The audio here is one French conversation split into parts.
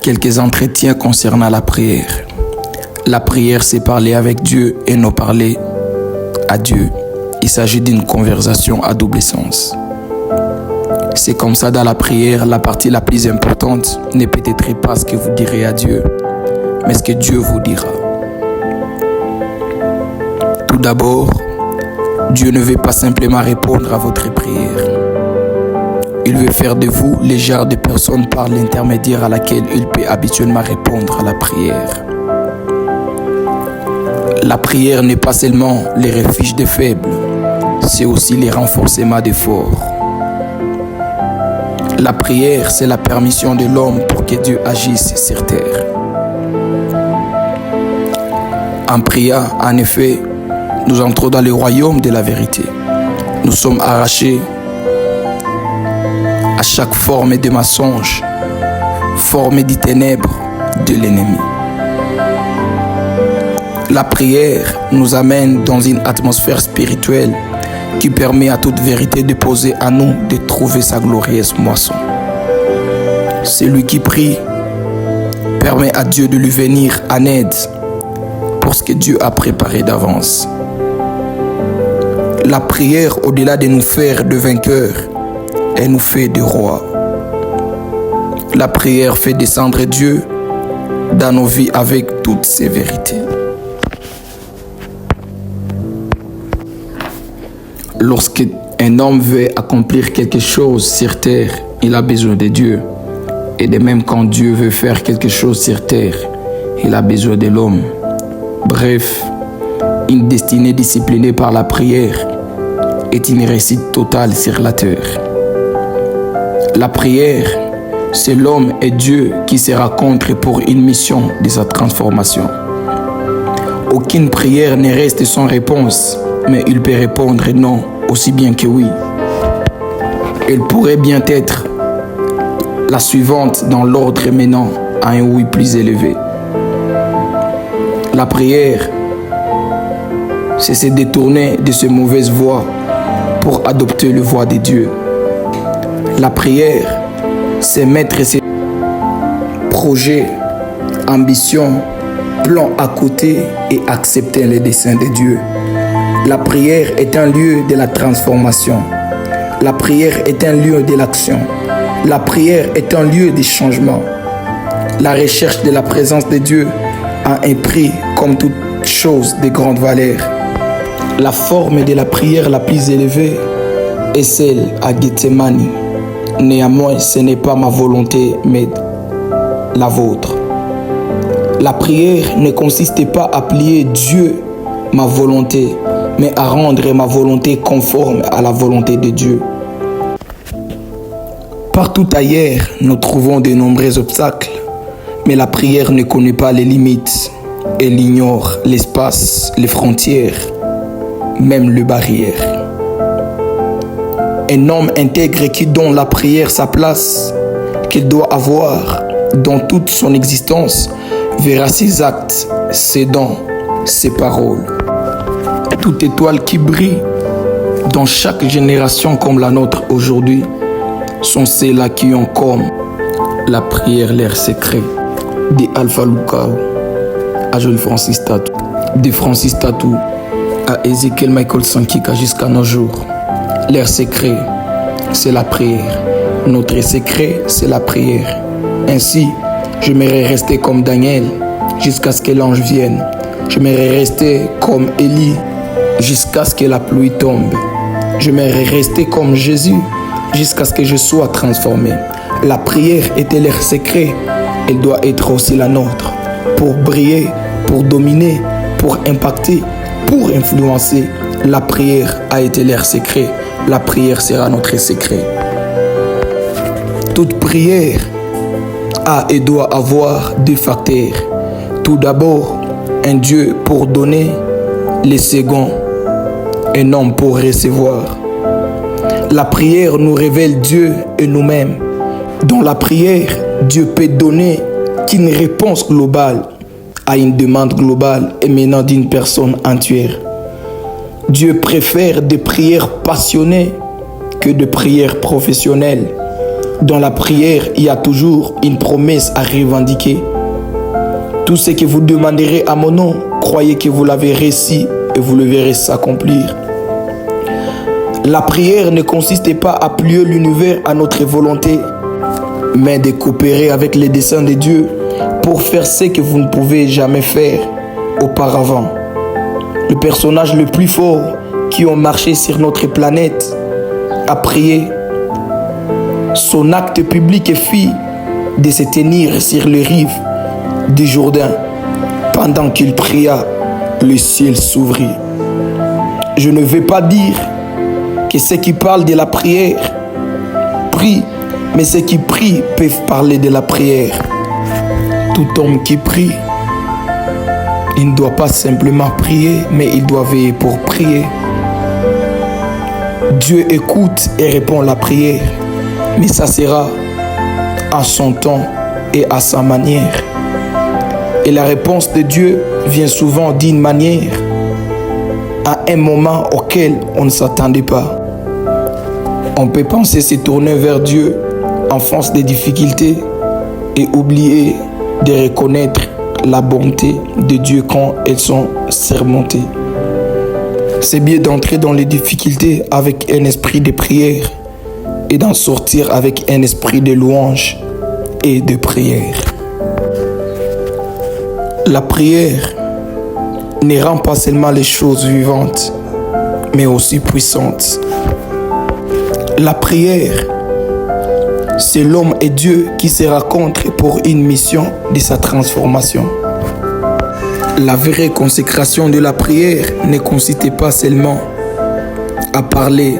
Quelques entretiens concernant la prière. La prière, c'est parler avec Dieu et non parler à Dieu. Il s'agit d'une conversation à double sens. C'est comme ça dans la prière, la partie la plus importante n'est peut-être pas ce que vous direz à Dieu, mais ce que Dieu vous dira. Tout d'abord, Dieu ne veut pas simplement répondre à votre prière. Il veut faire de vous le genre de personne par l'intermédiaire à laquelle il peut habituellement répondre à la prière. La prière n'est pas seulement le refuge des faibles, c'est aussi le renforcement des forts. La prière, c'est la permission de l'homme pour que Dieu agisse sur terre. En priant, en effet, nous entrons dans le royaume de la vérité. Nous sommes arrachés à chaque forme de mensonge, forme des ténèbres de l'ennemi. La prière nous amène dans une atmosphère spirituelle qui permet à toute vérité de poser à nous de trouver sa glorieuse moisson. Celui qui prie permet à Dieu de lui venir en aide pour ce que Dieu a préparé d'avance. La prière, au-delà de nous faire de vainqueurs, elle nous fait de rois. La prière fait descendre Dieu dans nos vies avec toutes ses vérités. Lorsqu'un homme veut accomplir quelque chose sur terre, il a besoin de Dieu. Et de même quand Dieu veut faire quelque chose sur terre, il a besoin de l'homme. Bref, une destinée disciplinée par la prière est une réussite totale sur la terre. La prière, c'est l'homme et Dieu qui se rencontrent pour une mission de sa transformation. Aucune prière ne reste sans réponse, mais il peut répondre non aussi bien que oui. Elle pourrait bien être la suivante dans l'ordre menant à un oui plus élevé. La prière, c'est se détourner de ces mauvaises voies pour adopter la voie de Dieu. La prière, c'est mettre ses projets, ambitions, plans à côté et accepter les desseins de Dieu. La prière est un lieu de la transformation. La prière est un lieu de l'action. La prière est un lieu de changement. La recherche de la présence de Dieu a un prix comme toute chose de grande valeur. La forme de la prière la plus élevée est celle à Gethsemane. Néanmoins, ce n'est pas ma volonté, mais la vôtre. La prière ne consiste pas à plier Dieu, ma volonté, mais à rendre ma volonté conforme à la volonté de Dieu. Partout ailleurs, nous trouvons de nombreux obstacles, mais la prière ne connaît pas les limites. Elle ignore l'espace, les frontières, même les barrières. Un homme intègre qui donne la prière sa place qu'il doit avoir dans toute son existence verra ses actes, ses dons, ses paroles. Toute étoile qui brille dans chaque génération comme la nôtre aujourd'hui sont celles-là qui ont comme la prière leur secret. De Alpha Lucao à Joël Francis Tatou, de Francis Tatou à Ezekiel Michael Sankika jusqu'à nos jours. Leur secret, c'est la prière. Notre secret, c'est la prière. Ainsi, j'aimerais rester comme Daniel jusqu'à ce que l'ange vienne. J'aimerais rester comme Élie jusqu'à ce que la pluie tombe. J'aimerais rester comme Jésus jusqu'à ce que je sois transformé. La prière était leur secret. Elle doit être aussi la nôtre. Pour briller, pour dominer, pour impacter, pour influencer. La prière a été leur secret. La prière sera notre secret. Toute prière a et doit avoir deux facteurs. Tout d'abord, un Dieu pour donner, le second, un homme pour recevoir. La prière nous révèle Dieu et nous-mêmes. Dans la prière, Dieu peut donner une réponse globale à une demande globale émanant d'une personne entière. Dieu préfère des prières passionnées que des prières professionnelles. Dans la prière, il y a toujours une promesse à revendiquer. Tout ce que vous demanderez à mon nom, croyez que vous l'avez reçu et vous le verrez s'accomplir. La prière ne consiste pas à plier l'univers à notre volonté, mais de coopérer avec les desseins de Dieu pour faire ce que vous ne pouvez jamais faire auparavant. Le personnage le plus fort qui a marché sur notre planète a prié. Son acte public fut de se tenir sur les rives du Jourdain. Pendant qu'il pria, le ciel s'ouvrit. Je ne veux pas dire que ceux qui parlent de la prière prient, mais ceux qui prient peuvent parler de la prière. Tout homme qui prie, il ne doit pas simplement prier, mais il doit veiller pour prier. Dieu écoute et répond à la prière, mais ça sera à son temps et à sa manière. Et la réponse de Dieu vient souvent d'une manière, à un moment auquel on ne s'attendait pas. On peut penser se tourner vers Dieu en face des difficultés et oublier de reconnaître la bonté de Dieu quand elles sont surmontées. C'est bien d'entrer dans les difficultés avec un esprit de prière et d'en sortir avec un esprit de louange et de prière. La prière ne rend pas seulement les choses vivantes, mais aussi puissantes. La prière, c'est l'homme et Dieu qui se rencontrent pour une mission de sa transformation. La vraie consécration de la prière ne consiste pas seulement à parler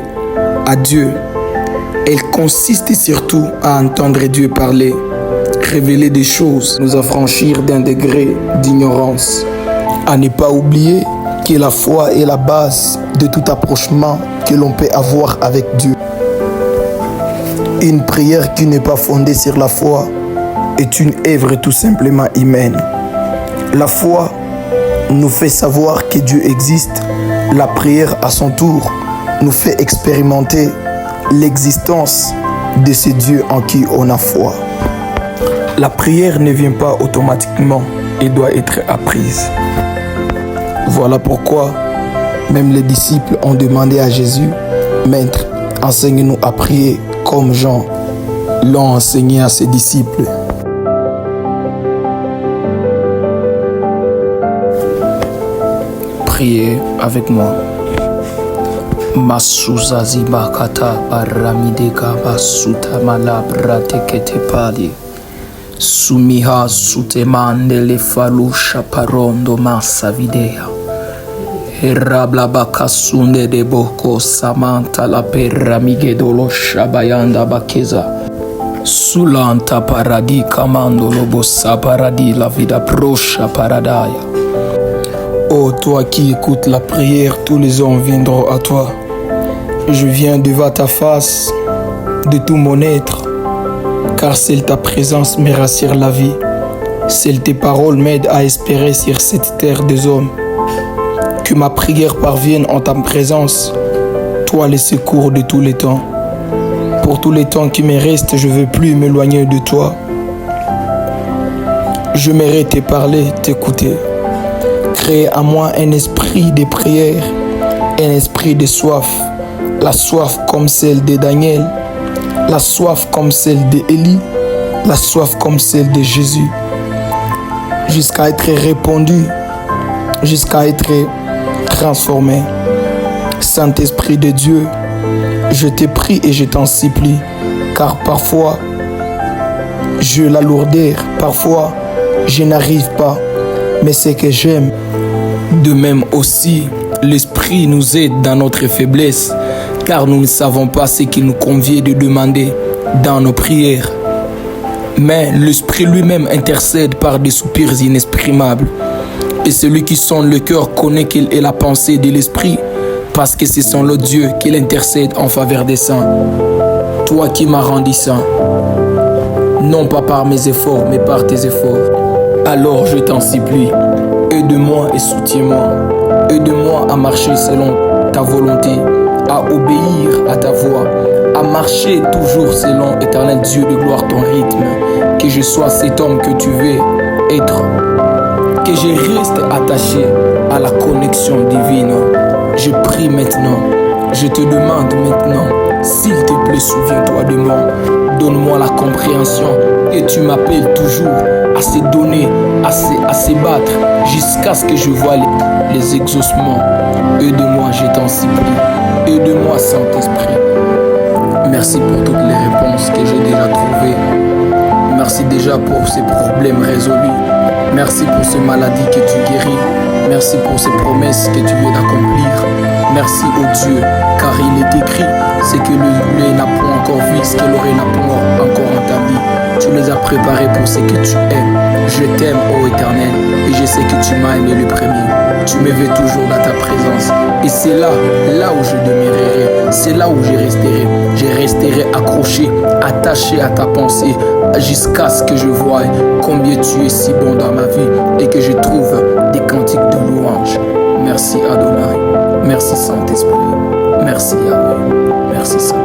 à Dieu. Elle consiste surtout à entendre Dieu parler, révéler des choses, nous affranchir d'un degré d'ignorance. À ne pas oublier que la foi est la base de tout approchement que l'on peut avoir avec Dieu. Une prière qui n'est pas fondée sur la foi est une œuvre tout simplement humaine. La foi nous fait savoir que Dieu existe. La prière, à son tour, nous fait expérimenter l'existence de ce Dieu en qui on a foi. La prière ne vient pas automatiquement et doit être apprise. Voilà pourquoi même les disciples ont demandé à Jésus, « Maître, enseigne-nous à prier comme Jean l'a enseigné à ses disciples. » Priez avec moi. Masuzazi bakata baramideka basuta malabra tekete pali. Sumiha sutemande le falusha parondo massa videa. Erabla bakasunde de boko samanta la perra migedolo shabayanda bakeza. Sulanta paradi kamando lobosa paradi la vida prosha paradaya. Oh, toi qui écoutes la prière, tous les hommes viendront à toi. Je viens devant ta face de tout mon être, car seule ta présence me rassure la vie. Seules tes paroles m'aident à espérer sur cette terre des hommes. Que ma prière parvienne en ta présence, toi le secours de tous les temps. Pour tous les temps qui me restent, je ne veux plus m'éloigner de toi. J'aimerais te parler, t'écouter. Créer en moi un esprit de prière, un esprit de soif. La soif comme celle de Daniel, la soif comme celle d'Élie, la soif comme celle de Jésus. Jusqu'à être répondu, jusqu'à être transformé. Saint-Esprit de Dieu, je te prie et je t'en supplie, car parfois, j'ai la lourdeur, parfois, je n'arrive pas, mais c'est que j'aime. De même aussi, l'Esprit nous aide dans notre faiblesse, car nous ne savons pas ce qu'il nous convient de demander dans nos prières. Mais l'Esprit lui-même intercède par des soupirs inexprimables. Et celui qui sonde le cœur connaît quelle est la pensée de l'Esprit, parce que c'est son l'autre Dieu qui intercède en faveur des saints. Toi qui m'as rendu saint, non pas par mes efforts, mais par tes efforts. Alors je t'en supplie, aide-moi et soutiens-moi. Aide-moi à marcher selon ta volonté, à obéir à ta voix, à marcher toujours selon éternel Dieu de gloire ton rythme. Que je sois cet homme que tu veux être. Que je reste attaché à la connexion divine. Je prie maintenant, je te demande maintenant, s'il te plaît, souviens-toi de moi. Donne-moi la compréhension et tu m'appelles toujours à se donner, à se battre jusqu'à ce que je voie les exaucements. Aide-moi, je t'en supplie. Aide-moi, Saint-Esprit. Merci pour toutes les réponses que j'ai déjà trouvées. Merci déjà pour ces problèmes résolus. Merci pour ces maladies que tu guéris. Merci pour ces promesses que tu veux d'accomplir. Merci au Dieu, car il est écrit, c'est que l'œil n'a point encore vu, ce que l'oreille n'a point encore entendu. Tu les as préparés pour ce que tu aimes. Je t'aime, ô Éternel, et je sais que tu m'as aimé le premier. Tu me veux toujours dans ta présence. Et c'est là où je demeurerai. C'est là où je resterai. Je resterai accroché, attaché à ta pensée, jusqu'à ce que je voie combien tu es si bon dans ma vie et que je trouve des cantiques de louange. Merci Adonai. Merci Saint-Esprit. Merci Yahweh. Merci Saint.